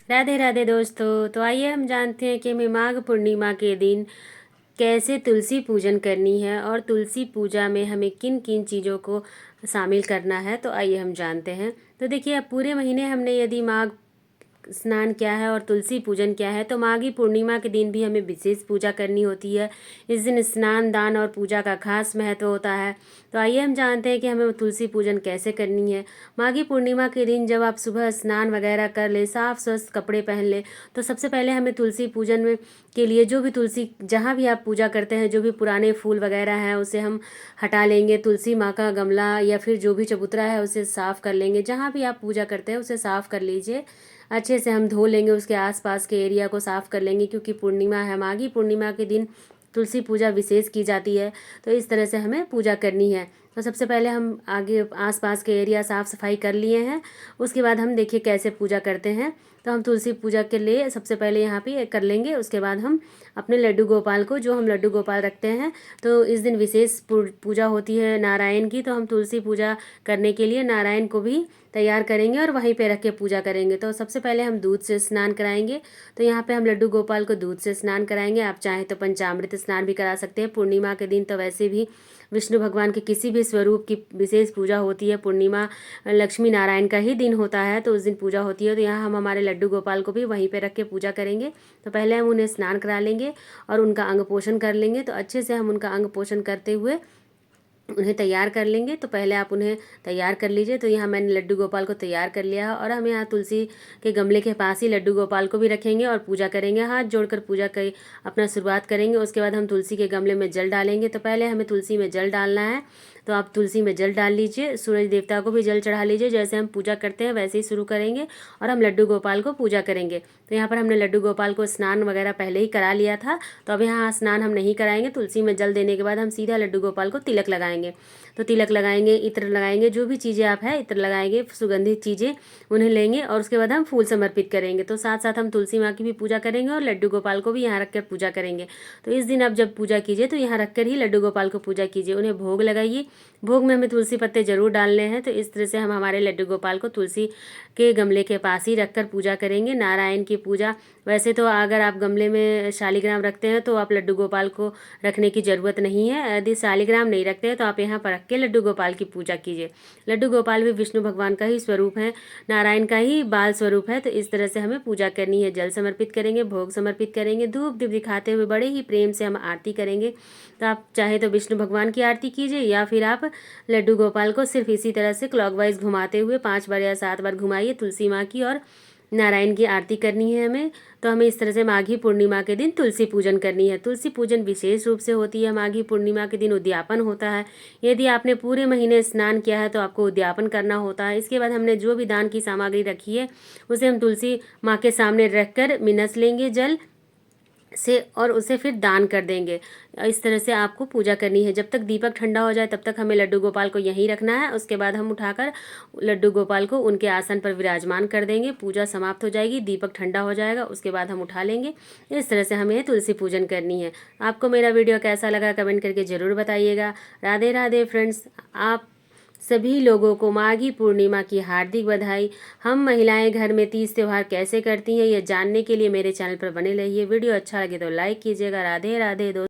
राधे राधे दोस्तों। तो आइए हम जानते हैं कि हमें माघ पूर्णिमा के दिन कैसे तुलसी पूजन करनी है और तुलसी पूजा में हमें किन किन चीज़ों को शामिल करना है। तो आइए हम जानते हैं। तो देखिए, अब पूरे महीने हमने यदि माघ स्नान क्या है और तुलसी पूजन क्या है, तो माघी पूर्णिमा के दिन भी हमें विशेष पूजा करनी होती है। इस दिन स्नान दान और पूजा का खास महत्व होता है। तो आइए हम जानते हैं कि हमें तुलसी पूजन कैसे करनी है। माघी पूर्णिमा के दिन जब आप सुबह स्नान वगैरह कर ले, साफ स्वस्थ कपड़े पहन ले, तो सबसे पहले हमें तुलसी पूजन में के लिए जो भी तुलसी जहाँ भी आप पूजा करते हैं, जो भी पुराने फूल वगैरह हैं उसे हम हटा लेंगे। तुलसी माँ का गमला या फिर जो भी चबूतरा है उसे साफ़ कर लेंगे। जहाँ भी आप पूजा करते हैं उसे साफ़ कर लीजिए। अच्छे से हम धो लेंगे, उसके आसपास के एरिया को साफ़ कर लेंगे, क्योंकि पूर्णिमा है। माघी पूर्णिमा के दिन तुलसी पूजा विशेष की जाती है। तो इस तरह से हमें पूजा करनी है। तो सबसे पहले हम आगे आसपास के एरिया साफ़ सफाई कर लिए हैं। उसके बाद हम देखिए कैसे पूजा करते हैं। तो हम तुलसी पूजा के लिए सबसे पहले यहाँ पे कर लेंगे। उसके बाद हम अपने लड्डू गोपाल को, जो हम लड्डू गोपाल रखते हैं, तो इस दिन विशेष पूजा होती है नारायण की। तो हम तुलसी पूजा करने के लिए नारायण को भी तैयार करेंगे और वहीं पे रख के पूजा करेंगे। तो सबसे पहले हम दूध से स्नान कराएंगे। तो यहाँ पे हम लड्डू गोपाल को दूध से स्नान कराएंगे। आप चाहें तो पंचामृत स्नान भी करा सकते हैं। पूर्णिमा के दिन तो वैसे भी विष्णु भगवान के किसी भी स्वरूप की विशेष पूजा होती है। पूर्णिमा लक्ष्मी नारायण का ही दिन होता है, तो उस दिन पूजा होती है। तो यहाँ हम हमारे लड्डू गोपाल को भी वहीं पे रख के पूजा करेंगे। तो पहले हम उन्हें स्नान करा लेंगे और उनका अंग पोषण कर लेंगे। तो अच्छे से हम उनका अंग पोषण करते हुए उन्हें तैयार कर लेंगे। तो पहले आप उन्हें तैयार कर लीजिए। तो यहाँ मैंने लड्डू गोपाल को तैयार कर लिया है और हम यहाँ तुलसी के गमले के पास ही लड्डू गोपाल को भी रखेंगे और पूजा करेंगे। हाथ जोड़कर पूजा कर अपना शुरुआत करेंगे। उसके बाद हम तुलसी के गमले में जल डालेंगे। तो पहले हमें तुलसी में जल डालना है। तो आप तुलसी में जल डाल लीजिए। सूरज देवता को भी जल चढ़ा लीजिए। जैसे हम पूजा करते हैं वैसे ही शुरू करेंगे और हम लड्डू गोपाल को पूजा करेंगे। तो यहाँ पर हमने लड्डू गोपाल को स्नान वगैरह पहले ही करा लिया था। तो अब यहाँ स्नान हम नहीं कराएंगे। तुलसी में जल देने के बाद हम सीधा लड्डू गोपाल को तिलक लगाएंगे। तो तिलक लगाएंगे, इत्र लगाएंगे, जो भी चीज़ें आप है इत्र लगाएंगे, सुगंधित चीज़ें उन्हें लेंगे और उसके बाद हम फूल समर्पित करेंगे। तो साथ साथ हम तुलसी माँ की भी पूजा करेंगे और लड्डू गोपाल को भी यहाँ रख कर पूजा करेंगे। तो इस दिन आप जब पूजा कीजिए तो यहाँ रख कर ही लड्डू गोपाल को पूजा कीजिए। उन्हें भोग लगाइए। भोग में हमें तुलसी पत्ते जरूर डालने हैं। तो इस तरह से हम हमारे लड्डू गोपाल को तुलसी के गमले के पास ही रखकर पूजा करेंगे। नारायण की पूजा, वैसे तो अगर आप गमले में शालिग्राम रखते हैं तो आप लड्डू गोपाल को रखने की ज़रूरत नहीं है। यदि शालिग्राम नहीं रखते हैं तो आप यहाँ पर रख के लड्डू गोपाल की पूजा कीजिए। लड्डू गोपाल भी विष्णु भगवान का ही स्वरूप है, नारायण का ही बाल स्वरूप है। तो इस तरह से हमें पूजा करनी है। जल समर्पित करेंगे, भोग समर्पित करेंगे, धूप दीप दिखाते हुए बड़े ही प्रेम से हम आरती करेंगे। तो आप चाहे तो विष्णु भगवान की आरती कीजिए या फिर आप लड्डू गोपाल को सिर्फ इसी तरह से क्लॉकवाइज घुमाते हुए 5 बार या 7 बार घुमाइए। तुलसी माँ की और नारायण की आरती करनी है हमें। तो हमें इस तरह से माघी पूर्णिमा के दिन तुलसी पूजन करनी है। तुलसी पूजन विशेष रूप से होती है। माघी पूर्णिमा के दिन उद्यापन होता है। यदि आपने पूरे महीने स्नान किया है तो आपको उद्यापन करना होता है। इसके बाद हमने जो भी दान की सामग्री रखी है उसे हम तुलसी माँ के सामने रखकर मिनस लेंगे जल से और उसे फिर दान कर देंगे। इस तरह से आपको पूजा करनी है। जब तक दीपक ठंडा हो जाए तब तक हमें लड्डू गोपाल को यहीं रखना है। उसके बाद हम उठाकर लड्डू गोपाल को उनके आसन पर विराजमान कर देंगे। पूजा समाप्त हो जाएगी, दीपक ठंडा हो जाएगा, उसके बाद हम उठा लेंगे। इस तरह से हमें तुलसी पूजन करनी है। आपको मेरा वीडियो कैसा लगा कमेंट करके ज़रूर बताइएगा। राधे राधे फ्रेंड्स। आप सभी लोगों को माघी पूर्णिमा की हार्दिक बधाई। हम महिलाएं घर में तीज त्यौहार कैसे करती हैं ये जानने के लिए मेरे चैनल पर बने रहिए। वीडियो अच्छा लगे तो लाइक कीजिएगा। राधे राधे दोस्तों।